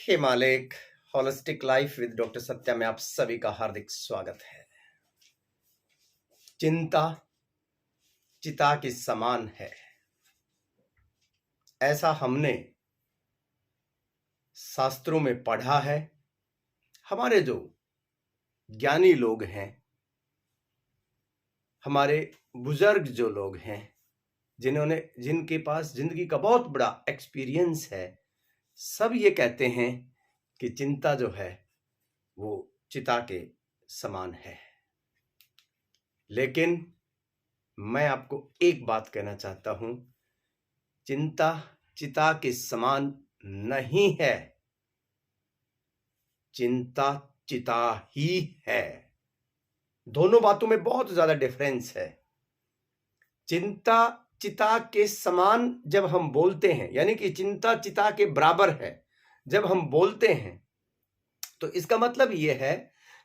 हे मालिक, holistic life with doctor Satya में आप सभी का हार्दिक स्वागत है। चिंता चिता के समान है, ऐसा हमने शास्त्रों में पढ़ा है। हमारे जो ज्ञानी लोग हैं, हमारे बुजुर्ग जो लोग हैं, जिनके पास जिंदगी का बहुत बड़ा एक्सपीरियंस है, सब ये कहते हैं कि चिंता जो है वो चिता के समान है। लेकिन मैं आपको एक बात कहना चाहता हूं, चिंता चिता के समान नहीं है, चिंता चिता ही है। दोनों बातों में बहुत ज्यादा डिफरेंस है। चिंता चिता के समान जब हम बोलते हैं, यानी कि चिंता चिता के बराबर है, जब हम बोलते हैं तो इसका मतलब यह है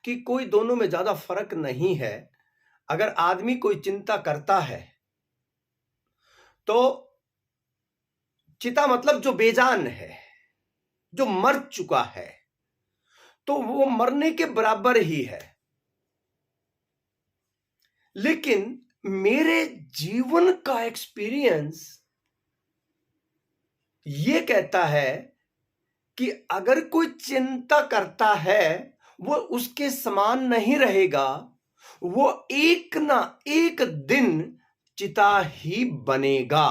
कि कोई दोनों में ज्यादा फर्क नहीं है। अगर आदमी कोई चिंता करता है तो चिता मतलब जो बेजान है, जो मर चुका है, तो वो मरने के बराबर ही है। लेकिन मेरे जीवन का एक्सपीरियंस ये कहता है कि अगर कोई चिंता करता है वो उसके समान नहीं रहेगा, वो एक ना एक दिन चिता ही बनेगा।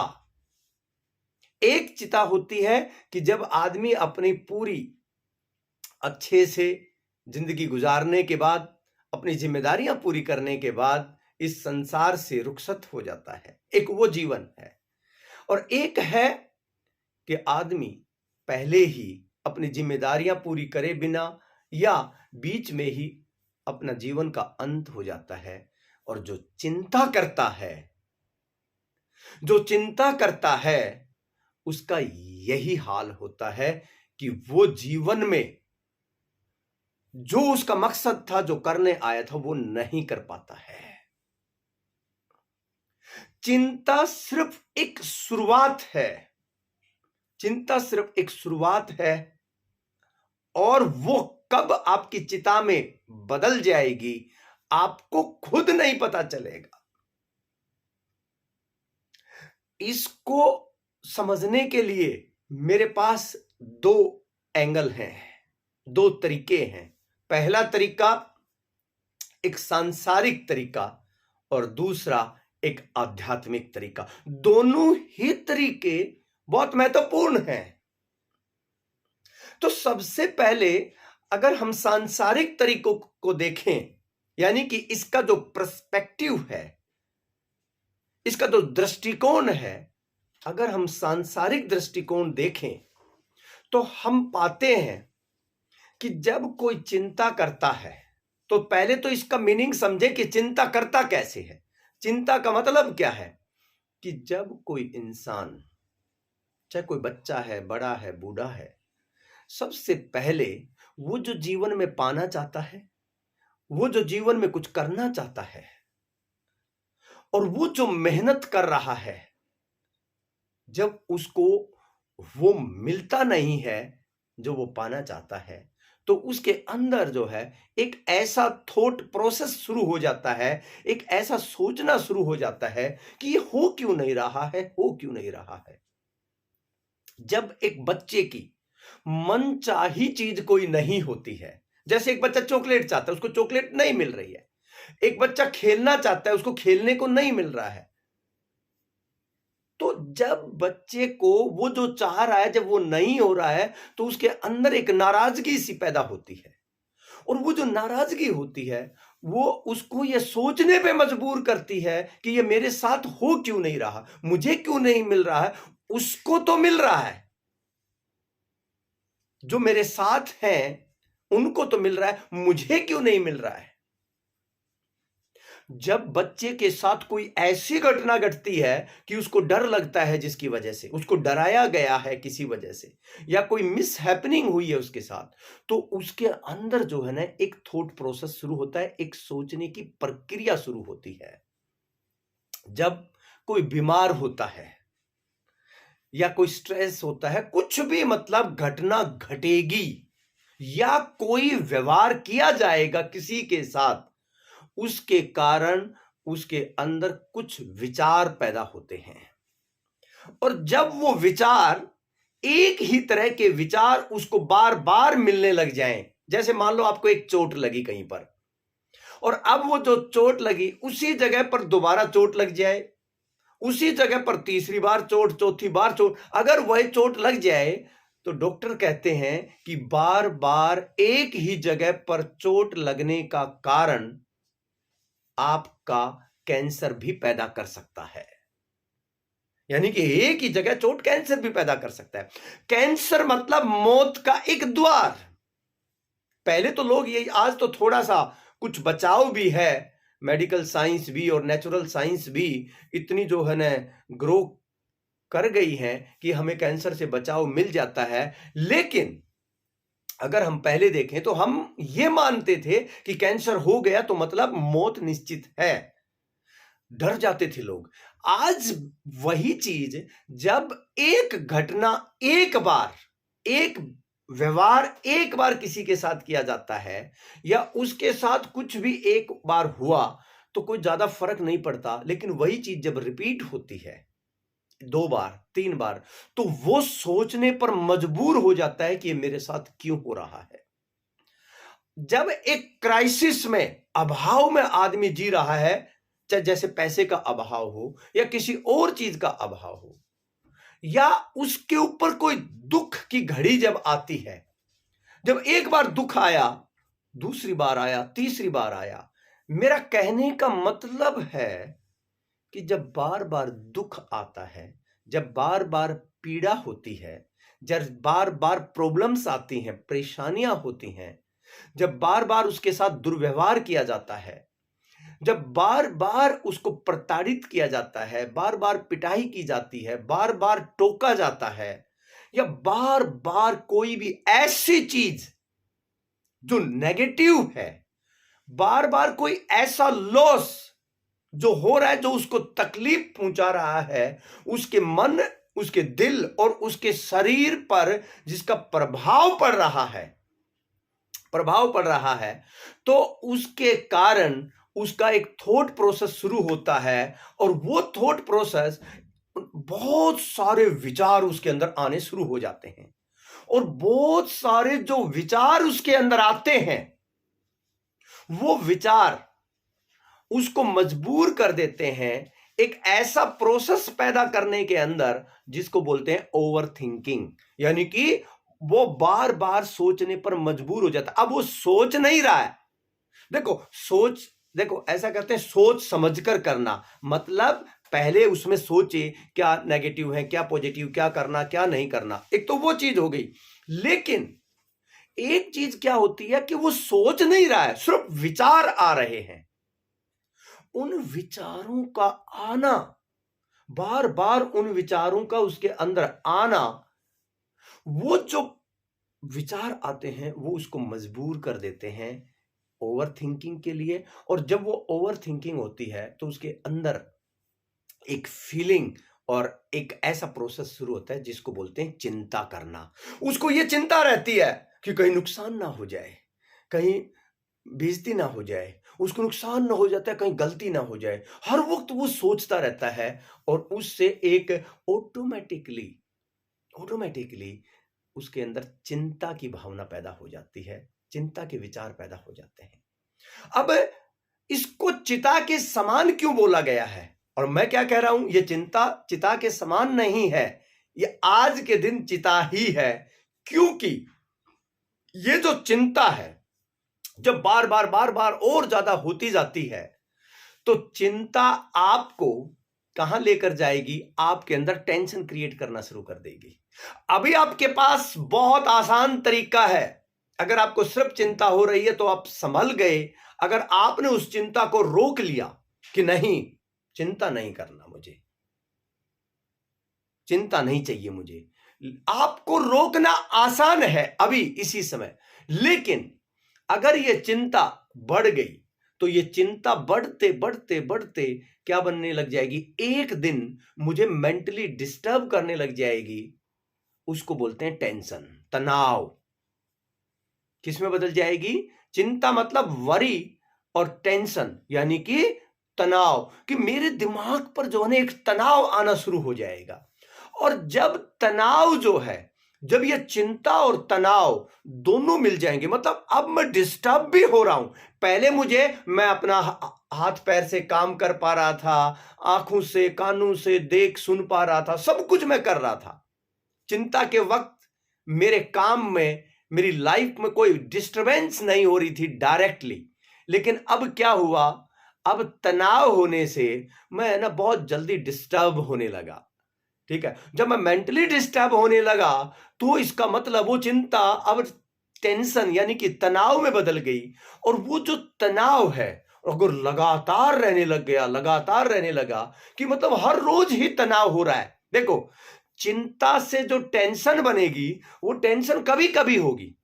एक चिता होती है कि जब आदमी अपनी पूरी अच्छे से जिंदगी गुजारने के बाद, अपनी जिम्मेदारियां पूरी करने के बाद इस संसार से रुखसत हो जाता है, एक वो जीवन है। और एक है कि आदमी पहले ही अपनी जिम्मेदारियां पूरी करे बिना या बीच में ही अपना जीवन का अंत हो जाता है। और जो चिंता करता है उसका यही हाल होता है कि वो जीवन में जो उसका मकसद था, जो करने आया था, वो नहीं कर पाता है। चिंता सिर्फ एक शुरुआत है, चिंता सिर्फ एक शुरुआत है, और वो कब आपकी चिता में बदल जाएगी आपको खुद नहीं पता चलेगा। इसको समझने के लिए मेरे पास दो एंगल हैं, दो तरीके हैं। पहला तरीका एक सांसारिक तरीका और दूसरा एक आध्यात्मिक तरीका। दोनों ही तरीके बहुत महत्वपूर्ण हैं। तो सबसे पहले अगर हम सांसारिक तरीकों को देखें, यानी कि इसका जो पर्सपेक्टिव है, इसका जो दृष्टिकोण है, अगर हम सांसारिक दृष्टिकोण देखें तो हम पाते हैं कि जब कोई चिंता करता है तो पहले तो इसका मीनिंग समझे कि चिंता करता कैसे है। चिंता का मतलब क्या है कि जब कोई इंसान, चाहे कोई बच्चा है, बड़ा है, बूढ़ा है, सबसे पहले वो जो जीवन में पाना चाहता है, वो जो जीवन में कुछ करना चाहता है, और वो जो मेहनत कर रहा है, जब उसको वो मिलता नहीं है जो वो पाना चाहता है, तो उसके अंदर जो है एक ऐसा थॉट प्रोसेस शुरू हो जाता है, एक ऐसा सोचना शुरू हो जाता है कि ये हो क्यों नहीं रहा है, हो क्यों नहीं रहा है। जब एक बच्चे की मनचाही चीज कोई नहीं होती है, जैसे एक बच्चा चॉकलेट चाहता है, उसको चॉकलेट नहीं मिल रही है। एक बच्चा खेलना चाहता है, उसको खेलने को नहीं मिल रहा है। तो जब बच्चे को वो जो चाह रहा है, जब वो नहीं हो रहा है, तो उसके अंदर एक नाराजगी सी पैदा होती है। और वो जो नाराजगी होती है वो उसको ये सोचने पे मजबूर करती है कि ये मेरे साथ हो क्यों नहीं रहा, मुझे क्यों नहीं मिल रहा है। उसको तो मिल रहा है, जो मेरे साथ हैं उनको तो मिल रहा है, मुझे क्यों नहीं मिल रहा है। जब बच्चे के साथ कोई ऐसी घटना घटती है कि उसको डर लगता है, जिसकी वजह से उसको डराया गया है किसी वजह से, या कोई मिस हैपनिंग हुई है उसके साथ, तो उसके अंदर जो है ना एक थॉट प्रोसेस शुरू होता है, एक सोचने की प्रक्रिया शुरू होती है। जब कोई बीमार होता है, या कोई स्ट्रेस होता है, कुछ भी मतलब घटना घटेगी या कोई व्यवहार किया जाएगा किसी के साथ, उसके कारण उसके अंदर कुछ विचार पैदा होते हैं। और जब वो विचार, एक ही तरह के विचार उसको बार बार मिलने लग जाएं, जैसे मान लो आपको एक चोट लगी कहीं पर, और अब वो जो चोट लगी उसी जगह पर दोबारा चोट लग जाए, उसी जगह पर तीसरी बार चोट, चौथी बार चोट, अगर वही चोट लग जाए तो डॉक्टर कहते हैं कि बार बार एक ही जगह पर चोट लगने का कारण आपका कैंसर भी पैदा कर सकता है। यानी कि एक ही जगह चोट कैंसर भी पैदा कर सकता है। कैंसर मतलब मौत का एक द्वार। पहले तो लोग ये, आज तो थोड़ा सा कुछ बचाव भी है, मेडिकल साइंस भी और नेचुरल साइंस भी इतनी जो है ना ग्रो कर गई है कि हमें कैंसर से बचाव मिल जाता है। लेकिन अगर हम पहले देखें तो हम ये मानते थे कि कैंसर हो गया तो मतलब मौत निश्चित है, डर जाते थे लोग। आज वही चीज, जब एक घटना, एक बार, एक व्यवहार एक बार किसी के साथ किया जाता है या उसके साथ कुछ भी एक बार हुआ तो कोई ज्यादा फर्क नहीं पड़ता, लेकिन वही चीज जब रिपीट होती है 2 बार 3 बार, तो वो सोचने पर मजबूर हो जाता है कि ये मेरे साथ क्यों हो रहा है। जब एक क्राइसिस में, अभाव में आदमी जी रहा है, चाहे जैसे पैसे का अभाव हो या किसी और चीज का अभाव हो, या उसके ऊपर कोई दुख की घड़ी जब आती है, जब एक बार दुख आया, दूसरी बार आया, तीसरी बार आया, मेरा कहने का मतलब है कि जब बार बार दुख आता है, जब बार बार पीड़ा होती है, जब बार बार प्रॉब्लम्स आती हैं, परेशानियां होती हैं, जब बार बार उसके साथ दुर्व्यवहार किया जाता है, जब बार बार उसको प्रताड़ित किया जाता है, बार बार पिटाई की जाती है, बार बार टोका जाता है, या बार बार कोई भी ऐसी चीज जो नेगेटिव है, बार बार कोई ऐसा लॉस जो हो रहा है, जो उसको तकलीफ पहुंचा रहा है, उसके मन, उसके दिल और उसके शरीर पर जिसका प्रभाव पड़ रहा है, तो उसके कारण उसका एक थॉट प्रोसेस शुरू होता है, और वो थॉट प्रोसेस, बहुत सारे विचार उसके अंदर आने शुरू हो जाते हैं, और बहुत सारे जो विचार उसके अंदर आते हैं, वो विचार उसको मजबूर कर देते हैं एक ऐसा प्रोसेस पैदा करने के अंदर जिसको बोलते हैं ओवर थिंकिंग। यानी कि वो बार बार सोचने पर मजबूर हो जाता है। अब वो सोच नहीं रहा है, देखो ऐसा कहते हैं सोच समझकर करना, मतलब पहले उसमें सोचे क्या नेगेटिव है, क्या पॉजिटिव, क्या करना, क्या नहीं करना, एक तो वो चीज हो गई। लेकिन एक चीज क्या होती है कि वो सोच नहीं रहा है, सिर्फ विचार आ रहे हैं। उन विचारों का आना, बार बार उन विचारों का उसके अंदर आना, वो जो विचार आते हैं वो उसको मजबूर कर देते हैं ओवर थिंकिंग के लिए। और जब वो ओवर थिंकिंग होती है तो उसके अंदर एक फीलिंग और एक ऐसा प्रोसेस शुरू होता है जिसको बोलते हैं चिंता करना। उसको ये चिंता रहती है कि कहीं नुकसान ना हो जाए, कहीं बेइज्जती ना हो जाए, उसको नुकसान ना हो जाता है, कहीं गलती ना हो जाए, हर वक्त वो सोचता रहता है। और उससे एक ऑटोमेटिकली उसके अंदर चिंता की भावना पैदा हो जाती है, चिंता के विचार पैदा हो जाते हैं। अब इसको चिता के समान क्यों बोला गया है? और मैं क्या कह रहा हूं, ये चिता के समान नहीं है, ये आज के दिन चिता ही है। क्योंकि ये जो चिंता है, जब बार बार और ज्यादा होती जाती है, तो चिंता आपको कहां लेकर जाएगी? आपके अंदर टेंशन क्रिएट करना शुरू कर देगी। अभी आपके पास बहुत आसान तरीका है, अगर आपको सिर्फ चिंता हो रही है तो आप संभल गए। अगर आपने उस चिंता को रोक लिया कि नहीं, चिंता नहीं करना, मुझे चिंता नहीं चाहिए, मुझे, आपको रोकना आसान है अभी इसी समय। लेकिन अगर यह चिंता बढ़ गई तो ये चिंता बढ़ते बढ़ते बढ़ते क्या बनने लग जाएगी, एक दिन मुझे मेंटली डिस्टर्ब करने लग जाएगी। उसको बोलते हैं टेंशन, तनाव। किसमें बदल जाएगी? चिंता मतलब वरी, और टेंशन यानी कि तनाव, कि मेरे दिमाग पर जो है एक तनाव आना शुरू हो जाएगा। और जब तनाव जो है, जब ये चिंता और तनाव दोनों मिल जाएंगे, मतलब अब मैं डिस्टर्ब भी हो रहा हूं। पहले मैं अपना हाथ पैर से काम कर पा रहा था, आंखों से कानों से देख सुन पा रहा था, सब कुछ मैं कर रहा था। चिंता के वक्त मेरे काम में, मेरी लाइफ में कोई डिस्टरबेंस नहीं हो रही थी डायरेक्टली। लेकिन अब क्या हुआ, अब तनाव होने से मैं ना बहुत जल्दी डिस्टर्ब होने लगा। ठीक है, जब मैं मेंटली डिस्टर्ब होने लगा तो इसका मतलब वो चिंता अब टेंशन यानी कि तनाव में बदल गई। और वो जो तनाव है अगर लगातार रहने लग गया, लगातार रहने लगा, कि मतलब हर रोज ही तनाव हो रहा है। देखो, चिंता से जो टेंशन बनेगी वो टेंशन कभी कभी होगी,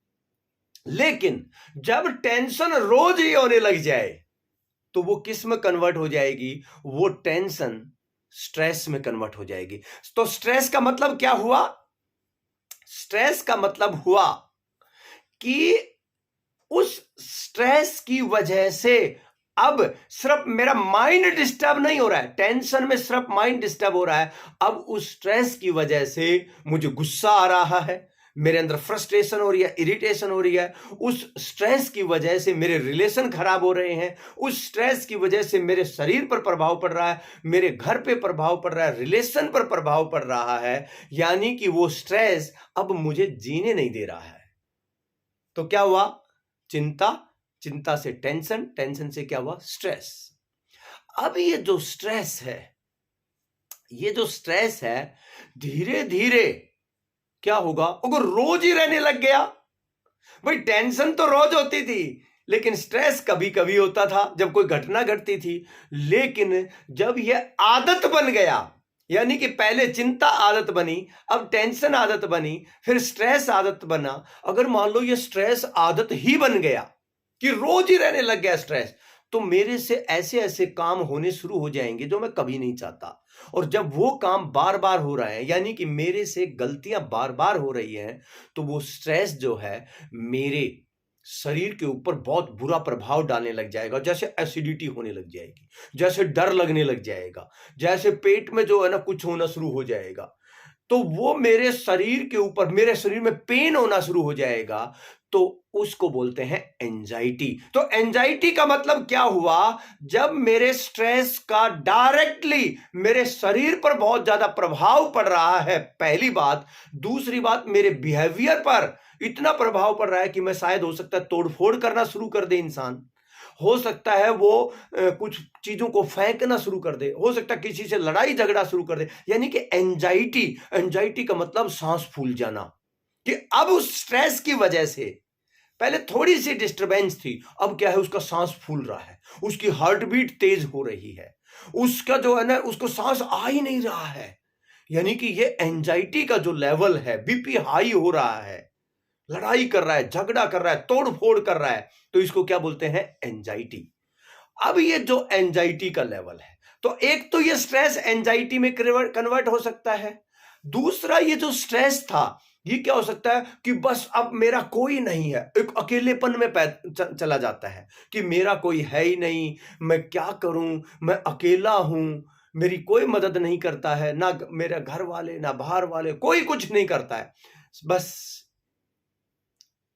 लेकिन जब टेंशन रोज ही होने लग जाए तो वो किस में कन्वर्ट हो जाएगी? वो टेंशन स्ट्रेस में कन्वर्ट हो जाएगी। तो स्ट्रेस का मतलब क्या हुआ? स्ट्रेस का मतलब हुआ कि उस स्ट्रेस की वजह से अब सिर्फ मेरा माइंड डिस्टर्ब नहीं हो रहा है, टेंशन में सिर्फ माइंड डिस्टर्ब हो रहा है। अब उस स्ट्रेस की वजह से मुझे गुस्सा आ रहा है, मेरे अंदर फ्रस्ट्रेशन हो रही है, इरिटेशन हो रही है। उस स्ट्रेस की वजह से मेरे रिलेशन खराब हो रहे हैं, उस स्ट्रेस की वजह से मेरे शरीर पर प्रभाव पड़ रहा है, मेरे घर पे प्रभाव पड़ रहा है, रिलेशन पर प्रभाव पड़ रहा है। यानी कि वो स्ट्रेस अब मुझे जीने नहीं दे रहा है। तो क्या हुआ? चिंता, चिंता से टेंशन, टेंशन से क्या हुआ? स्ट्रेस। अब ये जो स्ट्रेस है, ये जो स्ट्रेस है, धीरे धीरे क्या होगा अगर रोज ही रहने लग गया? भाई टेंशन तो रोज होती थी, लेकिन स्ट्रेस कभी कभी होता था जब कोई घटना घटती थी। लेकिन जब यह आदत बन गया, यानी कि पहले चिंता आदत बनी, अब टेंशन आदत बनी, फिर स्ट्रेस आदत बना। अगर मान लो ये स्ट्रेस आदत ही बन गया कि रोज ही रहने लग गया स्ट्रेस, तो मेरे से ऐसे ऐसे काम होने शुरू हो जाएंगे जो मैं कभी नहीं चाहता। और जब वो काम बार बार हो रहा है, यानी कि मेरे से गलतियां बार बार हो रही हैं, तो वो स्ट्रेस जो है मेरे शरीर के ऊपर बहुत बुरा प्रभाव डालने लग जाएगा। जैसे एसिडिटी होने लग जाएगी, जैसे डर लगने लग जाएगा, जैसे पेट में जो है ना कुछ होना शुरू हो जाएगा। तो वो मेरे शरीर के ऊपर, मेरे शरीर में पेन होना शुरू हो जाएगा। तो उसको बोलते हैं एंजाइटी। तो एंजाइटी का मतलब क्या हुआ? जब मेरे स्ट्रेस का डायरेक्टली मेरे शरीर पर बहुत ज्यादा प्रभाव पड़ रहा है, पहली बात। दूसरी बात, मेरे बिहेवियर पर इतना प्रभाव पड़ रहा है कि मैं शायद हो सकता है तोड़फोड़ करना शुरू कर दे इंसान, हो सकता है वो कुछ चीजों को फेंकना शुरू कर दे, हो सकता है किसी से लड़ाई झगड़ा शुरू कर दे। यानी कि एंजाइटी, एंजाइटी का मतलब सांस फूल जाना, कि अब उस स्ट्रेस की वजह से पहले थोड़ी सी डिस्टरबेंस थी, अब क्या है उसका सांस फूल रहा है, उसकी हार्ट बीट तेज हो रही है, उसका जो है ना उसको सांस आ ही नहीं रहा है। यानी कि ये एंजाइटी का जो लेवल है, बीपी हाई हो रहा है, लड़ाई कर रहा है, झगड़ा कर रहा है, तोड़ फोड़ कर रहा है, तो इसको क्या बोलते हैं? एंजाइटी। अब ये जो एंजाइटी का लेवल है, तो एक तो ये स्ट्रेस एंजाइटी में कन्वर्ट हो सकता है। दूसरा, ये जो स्ट्रेस था ये क्या हो सकता है कि बस अब मेरा कोई नहीं है, एक अकेलेपन में चला जाता है कि मेरा कोई है ही नहीं, मैं क्या करूं, मैं अकेला हूं, मेरी कोई मदद नहीं करता है, ना मेरे घर वाले ना बाहर वाले, कोई कुछ नहीं करता है, बस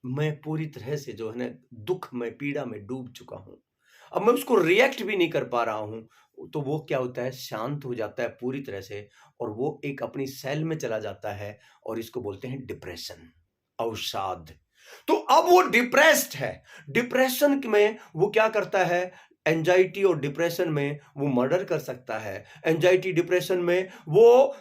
मैं पूरी तरह से जो है ना दुख में, पीड़ा में डूब चुका हूं। अब मैं उसको रिएक्ट भी नहीं कर पा रहा हूं। तो वो क्या होता है? शांत हो जाता है पूरी तरह से, और वो एक अपनी सेल में चला जाता है, और इसको बोलते हैं डिप्रेशन, अवसाद। तो अब वो डिप्रेस्ड है। डिप्रेशन में वो क्या करता है? एंजाइटी और डिप्रेशन में वो मर्डर कर सकता है। एंजाइटी डिप्रेशन में वो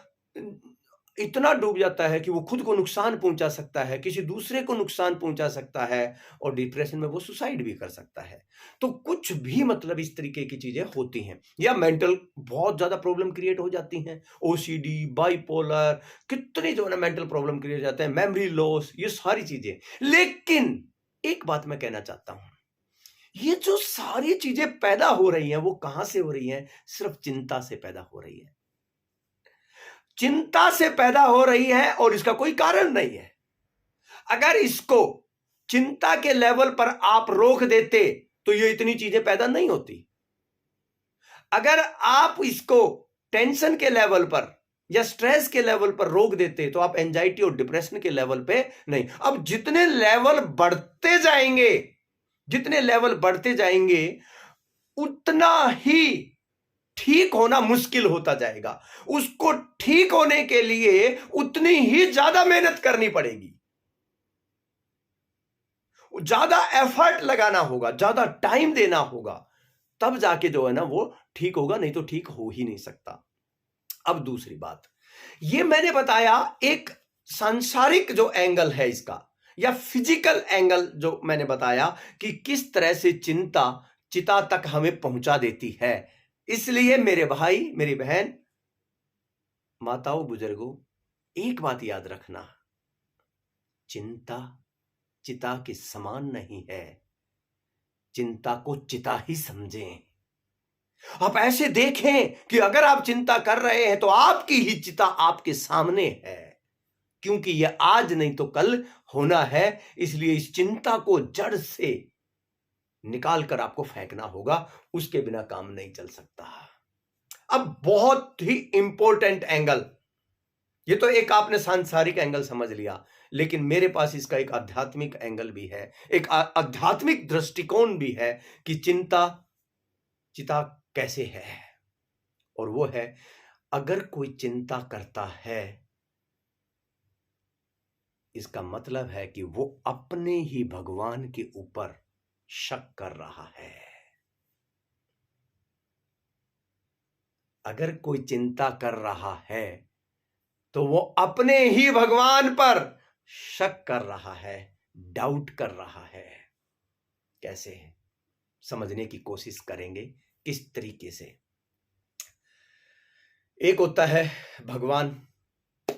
इतना डूब जाता है कि वो खुद को नुकसान पहुंचा सकता है, किसी दूसरे को नुकसान पहुंचा सकता है, और डिप्रेशन में वो सुसाइड भी कर सकता है। तो कुछ भी मतलब इस तरीके की चीजें होती हैं, या मेंटल बहुत ज्यादा प्रॉब्लम क्रिएट हो जाती हैं, ओसीडी, बाइपोलर, कितनी जो है ना मेंटल प्रॉब्लम क्रिएट हो जाते हैं, मेमोरी लॉस, ये सारी चीजें। लेकिन एक बात मैं कहना चाहता हूं ये जो सारी चीजें पैदा हो रही हैं वो कहां से हो रही हैं? सिर्फ चिंता से पैदा हो रही है। चिंता से पैदा हो रही है और इसका कोई कारण नहीं है। अगर इसको चिंता के लेवल पर आप रोक देते तो ये इतनी चीजें पैदा नहीं होती। अगर आप इसको टेंशन के लेवल पर या स्ट्रेस के लेवल पर रोक देते तो आप एंजाइटी और डिप्रेशन के लेवल पे नहीं। अब जितने लेवल बढ़ते जाएंगे, जितने लेवल बढ़ते जाएंगे उतना ही ठीक होना मुश्किल होता जाएगा। उसको ठीक होने के लिए उतनी ही ज्यादा मेहनत करनी पड़ेगी, ज्यादा एफर्ट लगाना होगा, ज्यादा टाइम देना होगा, तब जाके जो है ना वो ठीक होगा, नहीं तो ठीक हो ही नहीं सकता। अब दूसरी बात, ये मैंने बताया एक सांसारिक जो एंगल है इसका, या फिजिकल एंगल जो मैंने बताया कि किस तरह से चिंता चिता तक हमें पहुंचा देती है। इसलिए मेरे भाई, मेरी बहन, माताओं, बुजुर्गों, एक बात याद रखना, चिंता चिता के समान नहीं है। चिंता को चिता ही समझें। आप ऐसे देखें कि अगर आप चिंता कर रहे हैं तो आपकी ही चिता आपके सामने है, क्योंकि यह आज नहीं तो कल होना है। इसलिए इस चिंता को जड़ से निकाल कर आपको फेंकना होगा, उसके बिना काम नहीं चल सकता। अब बहुत ही इंपॉर्टेंट एंगल, ये तो एक आपने सांसारिक एंगल समझ लिया, लेकिन मेरे पास इसका एक आध्यात्मिक एंगल भी है, एक आध्यात्मिक दृष्टिकोण भी है कि चिंता चिता कैसे है। और वो है, अगर कोई चिंता करता है इसका मतलब है कि वो अपने ही भगवान के ऊपर शक कर रहा है। अगर कोई चिंता कर रहा है तो वो अपने ही भगवान पर शक कर रहा है, डाउट कर रहा है। कैसे समझने की कोशिश करेंगे, किस तरीके से। एक होता है भगवान,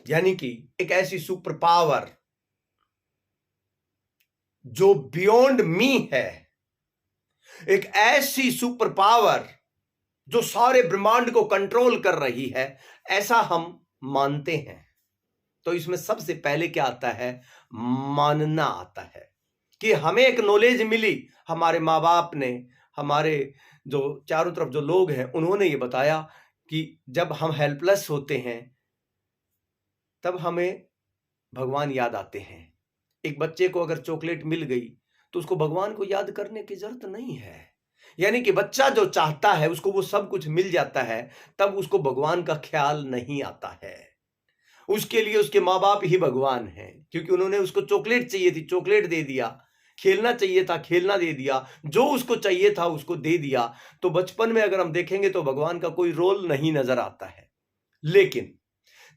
यानी कि एक ऐसी सुपर पावर जो बियॉन्ड मी है, एक ऐसी सुपर पावर जो सारे ब्रह्मांड को कंट्रोल कर रही है, ऐसा हम मानते हैं। तो इसमें सबसे पहले क्या आता है? मानना आता है कि हमें एक नॉलेज मिली, हमारे माँ बाप ने, हमारे जो चारों तरफ जो लोग हैं उन्होंने ये बताया कि जब हम हेल्पलेस होते हैं तब हमें भगवान याद आते हैं। एक बच्चे को अगर चॉकलेट मिल गई तो उसको भगवान को याद करने की जरूरत नहीं है। यानी कि बच्चा जो चाहता है उसको वो सब कुछ मिल जाता है, तब उसको भगवान का ख्याल नहीं आता है। उसके लिए उसके माँ बाप ही भगवान हैं, क्योंकि उन्होंने उसको चॉकलेट चाहिए थी, चॉकलेट दे दिया, खेलना चाहिए था, खेलना दे दिया, जो उसको चाहिए था उसको दे दिया। तो बचपन में अगर हम देखेंगे तो भगवान का कोई रोल नहीं नजर आता है। लेकिन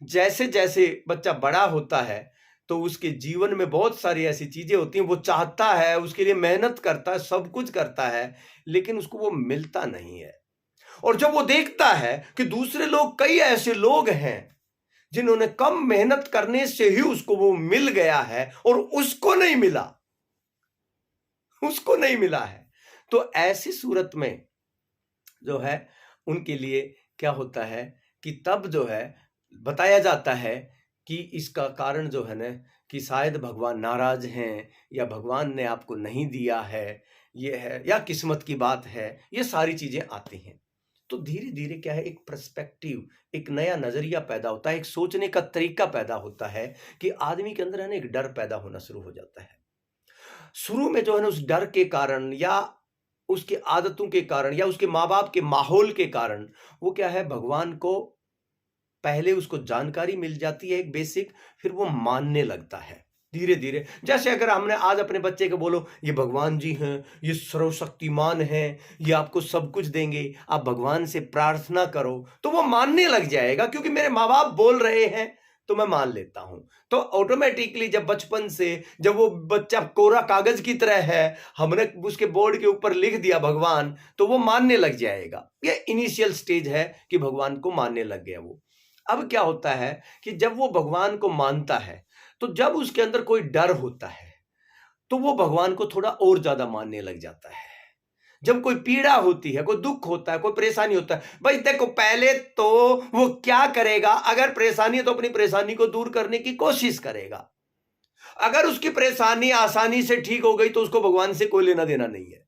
जैसे जैसे बच्चा बड़ा होता है तो उसके जीवन में बहुत सारी ऐसी चीजें होती हैं, वो चाहता है, उसके लिए मेहनत करता है, सब कुछ करता है, लेकिन उसको वो मिलता नहीं है। और जब वो देखता है कि दूसरे लोग, कई ऐसे लोग हैं जिन्होंने कम मेहनत करने से ही उसको वो मिल गया है और उसको नहीं मिला, उसको नहीं मिला है, तो ऐसी सूरत में जो है उनके लिए क्या होता है कि तब जो है बताया जाता है कि इसका कारण जो है ना कि शायद भगवान नाराज हैं, या भगवान ने आपको नहीं दिया है, ये है, या किस्मत की बात है, ये सारी चीजें आती हैं। तो धीरे धीरे क्या है, एक पर्सपेक्टिव, एक नया नजरिया पैदा होता है, एक सोचने का तरीका पैदा होता है कि आदमी के अंदर है ना एक डर पैदा होना शुरू हो जाता है। शुरू में जो है ना उस डर के कारण, या उसकी आदतों के कारण, या उसके माँ बाप के माहौल के कारण, वो क्या है, भगवान को पहले उसको जानकारी मिल जाती है एक बेसिक, फिर वो मानने लगता है धीरे धीरे। जैसे अगर हमने आज अपने बच्चे को बोलो ये भगवान जी हैं, ये सर्वशक्तिमान हैं, ये आपको सब कुछ देंगे, आप भगवान से प्रार्थना करो, तो वो मानने लग जाएगा, क्योंकि मेरे माँ बाप बोल रहे हैं तो मैं मान लेता हूं। तो ऑटोमेटिकली जब बचपन से, जब वो बच्चा कोरा कागज की तरह है, हमने उसके बोर्ड के ऊपर लिख दिया भगवान, तो वो मानने लग जाएगा। ये इनिशियल स्टेज है कि भगवान को मानने लग गया वो। अब क्या होता है कि जब वो भगवान को मानता है, तो जब उसके अंदर कोई डर होता है तो वो भगवान को थोड़ा और ज्यादा मानने लग जाता है। जब कोई पीड़ा होती है, कोई दुख होता है, कोई परेशानी होता है, भाई देखो पहले तो वो क्या करेगा, अगर परेशानी है तो अपनी परेशानी को दूर करने की कोशिश करेगा। अगर उसकी परेशानी आसानी से ठीक हो गई तो उसको भगवान से कोई लेना देना नहीं है,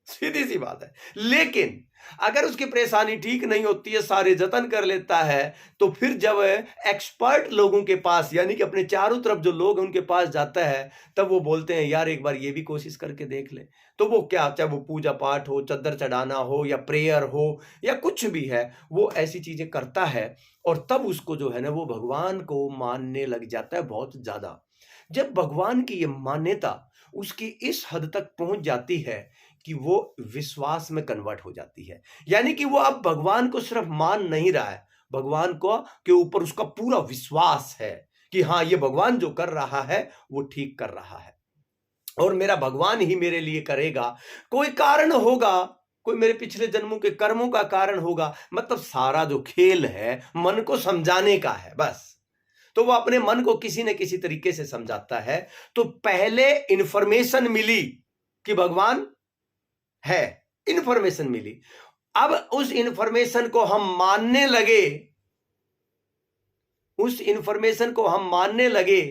सीधी सी बात है। लेकिन अगर उसकी परेशानी ठीक नहीं होती है, सारे जतन कर लेता है, तो फिर जब एक्सपर्ट लोगों के पास, यानी कि अपने चारों तरफ जो लोग हैं उनके पास जाता है, तब वो बोलते हैं यार एक बार ये भी कोशिश करके देख ले। तो वो क्या, चाहे वो पूजा पाठ हो, चद्दर चढ़ाना हो, या प्रेयर हो, या कुछ भी है, वो ऐसी चीजें करता है और तब उसको जो है ना वो भगवान को मानने लग जाता है बहुत ज्यादा। जब भगवान की ये मान्यता उसकी इस हद तक पहुंच जाती है कि वो विश्वास में कन्वर्ट हो जाती है, यानी कि वो अब भगवान को सिर्फ मान नहीं रहा है, भगवान को के ऊपर उसका पूरा विश्वास है कि हाँ ये भगवान जो कर रहा है वो ठीक कर रहा है और मेरा भगवान ही मेरे लिए करेगा। कोई कारण होगा, कोई मेरे पिछले जन्मों के कर्मों का कारण होगा, मतलब सारा जो खेल है मन को समझाने का है बस। तो वो अपने मन को किसी न किसी तरीके से समझाता है। तो पहले इंफॉर्मेशन मिली कि भगवान है, इंफॉर्मेशन मिली, अब उस इंफॉर्मेशन को हम मानने लगे, उस इंफॉर्मेशन को हम मानने लगे,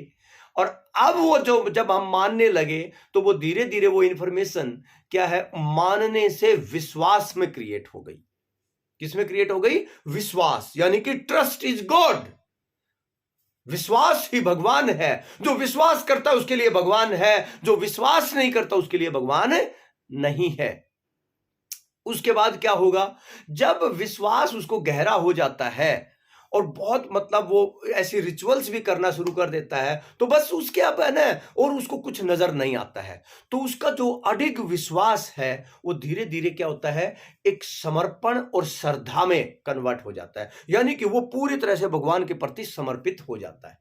और अब वो जो जब हम मानने लगे तो वो धीरे धीरे वो इंफॉर्मेशन क्या है, मानने से विश्वास में क्रिएट हो गई। किसमें क्रिएट हो गई? विश्वास, यानी कि ट्रस्ट इज गॉड, विश्वास ही भगवान है। जो विश्वास करता है उसके लिए भगवान है, जो विश्वास नहीं करता उसके लिए भगवान नहीं है। उसके बाद क्या होगा, जब विश्वास उसको गहरा हो जाता है और बहुत मतलब वो ऐसी रिचुअल्स भी करना शुरू कर देता है, तो बस उसके अब है ना, और उसको कुछ नजर नहीं आता है, तो उसका जो अडिग विश्वास है वो धीरे धीरे क्या होता है, एक समर्पण और श्रद्धा में कन्वर्ट हो जाता है, यानी कि वो पूरी तरह से भगवान के प्रति समर्पित हो जाता है।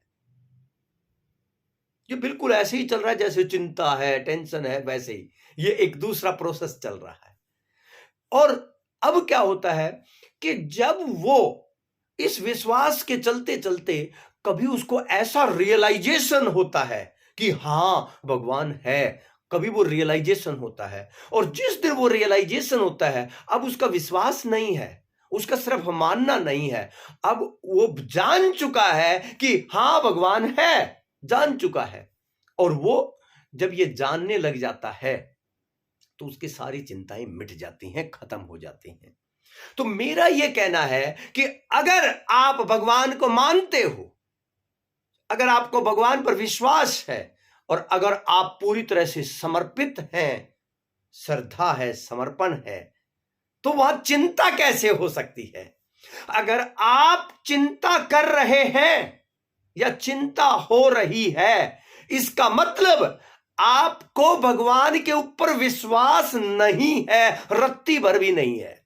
ये बिल्कुल ऐसे ही चल रहा है जैसे चिंता है, टेंशन है, वैसे ही ये एक दूसरा प्रोसेस चल रहा है। और अब क्या होता है कि जब वो इस विश्वास के चलते चलते कभी उसको ऐसा रियलाइजेशन होता है कि हां भगवान है, कभी वो रियलाइजेशन होता है, और जिस दिन वो रियलाइजेशन होता है अब उसका विश्वास नहीं है, उसका सिर्फ मानना नहीं है, अब वो जान चुका है कि हां भगवान है, जान चुका है। और वो जब ये जानने लग जाता है तो उसकी सारी चिंताएं मिट जाती हैं, खत्म हो जाती हैं। तो मेरा यह कहना है कि अगर आप भगवान को मानते हो, अगर आपको भगवान पर विश्वास है, और अगर आप पूरी तरह से समर्पित हैं, श्रद्धा है, समर्पण है, तो वहां चिंता कैसे हो सकती है? अगर आप चिंता कर रहे हैं या चिंता हो रही है, इसका मतलब आपको भगवान के ऊपर विश्वास नहीं है, रत्ती भर भी नहीं है।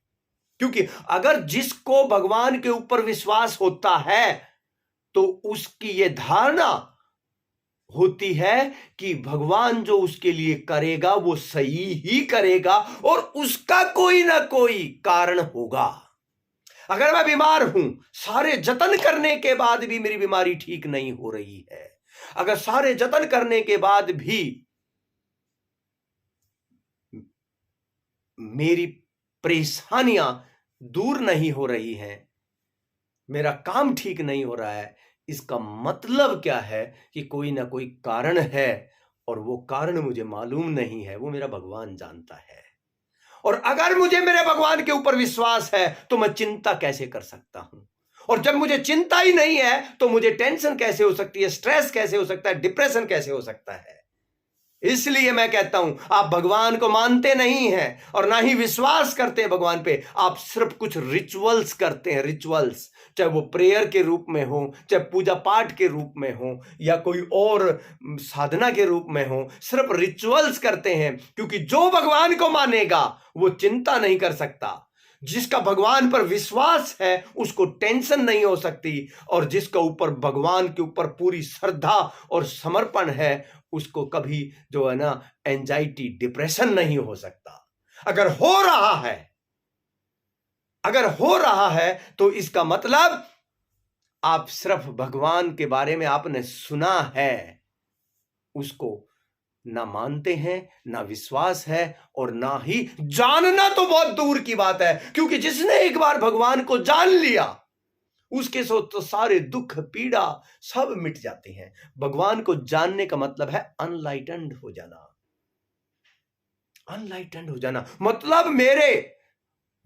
क्योंकि अगर जिसको भगवान के ऊपर विश्वास होता है तो उसकी यह धारणा होती है कि भगवान जो उसके लिए करेगा वो सही ही करेगा और उसका कोई ना कोई कारण होगा। अगर मैं बीमार हूं, सारे जतन करने के बाद भी मेरी बीमारी ठीक नहीं हो रही है, अगर सारे जतन करने के बाद भी मेरी परेशानियां दूर नहीं हो रही हैं, मेरा काम ठीक नहीं हो रहा है, इसका मतलब क्या है कि कोई ना कोई कारण है, और वो कारण मुझे मालूम नहीं है, वो मेरा भगवान जानता है। और अगर मुझे मेरे भगवान के ऊपर विश्वास है तो मैं चिंता कैसे कर सकता हूं? और जब मुझे चिंता ही नहीं है तो मुझे टेंशन कैसे हो सकती है, स्ट्रेस कैसे हो सकता है, डिप्रेशन कैसे हो सकता है? इसलिए मैं कहता हूं, आप भगवान को मानते नहीं हैं और ना ही विश्वास करते हैं भगवान पे, आप सिर्फ कुछ रिचुअल्स करते हैं, रिचुअल्स, चाहे वो प्रेयर के रूप में हो, चाहे पूजा पाठ के रूप में हो, या कोई और साधना के रूप में हो, सिर्फ रिचुअल्स करते हैं। क्योंकि जो भगवान को मानेगा वो चिंता नहीं कर सकता, जिसका भगवान पर विश्वास है उसको टेंशन नहीं हो सकती, और जिसका ऊपर भगवान के ऊपर पूरी श्रद्धा और समर्पण है उसको कभी जो है ना एंजाइटी, डिप्रेशन नहीं हो सकता। अगर हो रहा है तो इसका मतलब आप सिर्फ भगवान के बारे में आपने सुना है, उसको ना मानते हैं, ना विश्वास है, और ना ही जानना तो बहुत दूर की बात है, क्योंकि जिसने एक बार भगवान को जान लिया उसके सो तो सारे दुख पीड़ा सब मिट जाते हैं। भगवान को जानने का मतलब है अनलाइटेंड हो जाना। अनलाइटेंड हो जाना मतलब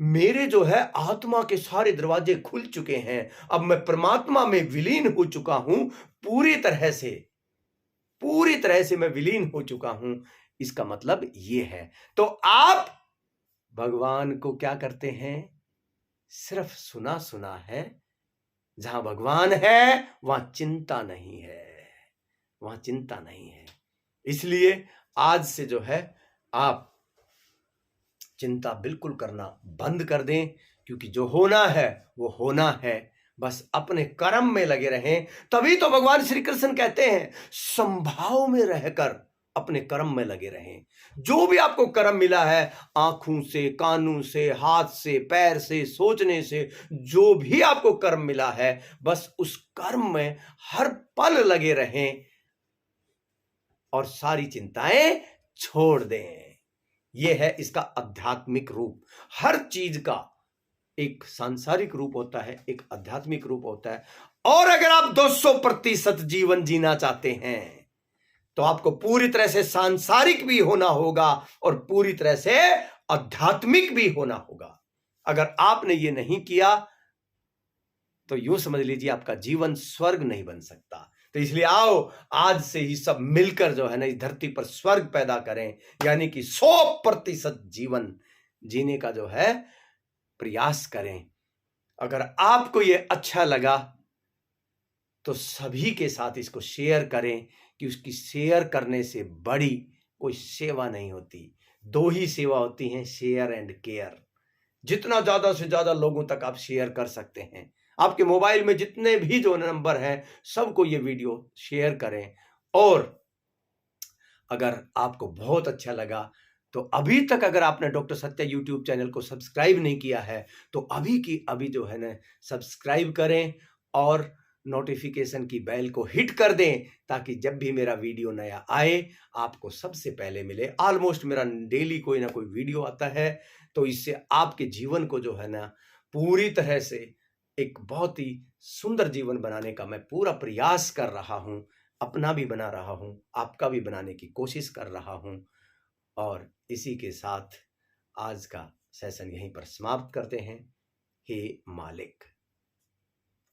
मेरे जो है आत्मा के सारे दरवाजे खुल चुके हैं। अब मैं परमात्मा में विलीन हो चुका हूं, पूरी तरह से मैं विलीन हो चुका हूं। इसका मतलब ये है। तो आप भगवान को क्या करते हैं? सिर्फ सुना सुना है। जहां भगवान है वहां चिंता नहीं है, वहां चिंता नहीं है। इसलिए आज से जो है आप चिंता बिल्कुल करना बंद कर दें, क्योंकि जो होना है वो होना है। बस अपने कर्म में लगे रहें। तभी तो भगवान श्री कृष्ण कहते हैं संभाव में रहकर अपने कर्म में लगे रहें। जो भी आपको कर्म मिला है, आंखों से, कानों से, हाथ से, पैर से, सोचने से, जो भी आपको कर्म मिला है, बस उस कर्म में हर पल लगे रहें और सारी चिंताएं छोड़ दें। यह है इसका आध्यात्मिक रूप। हर चीज का एक सांसारिक रूप होता है, एक आध्यात्मिक रूप होता है। और अगर आप 200% जीवन जीना चाहते हैं तो आपको पूरी तरह से सांसारिक भी होना होगा और पूरी तरह से आध्यात्मिक भी होना होगा। अगर आपने ये नहीं किया तो यूं समझ लीजिए आपका जीवन स्वर्ग नहीं बन सकता। तो इसलिए आओ आज से ही सब मिलकर जो है ना इस धरती पर स्वर्ग पैदा करें, यानी कि 100% जीवन जीने का जो है प्रयास करें। अगर आपको ये अच्छा लगा तो सभी के साथ इसको शेयर करें, कि उसकी शेयर करने से बड़ी कोई सेवा नहीं होती। दो ही सेवा होती हैं, शेयर एंड केयर। जितना ज्यादा से ज्यादा लोगों तक आप शेयर कर सकते हैं, आपके मोबाइल में जितने भी जो नंबर हैं सबको ये वीडियो शेयर करें। और अगर आपको बहुत अच्छा लगा तो अभी तक अगर आपने डॉक्टर सत्या यूट्यूब चैनल को सब्सक्राइब नहीं किया है तो अभी की अभी जो है ना सब्सक्राइब करें और नोटिफिकेशन की बेल को हिट कर दें, ताकि जब भी मेरा वीडियो नया आए आपको सबसे पहले मिले। ऑलमोस्ट मेरा डेली कोई ना कोई वीडियो आता है, तो इससे आपके जीवन को जो है ना पूरी तरह से एक बहुत ही सुंदर जीवन बनाने का मैं पूरा प्रयास कर रहा हूं। अपना भी बना रहा हूं, आपका भी बनाने की कोशिश कर रहा हूं। और इसी के साथ आज का सेशन यहीं पर समाप्त करते हैं। हे मालिक।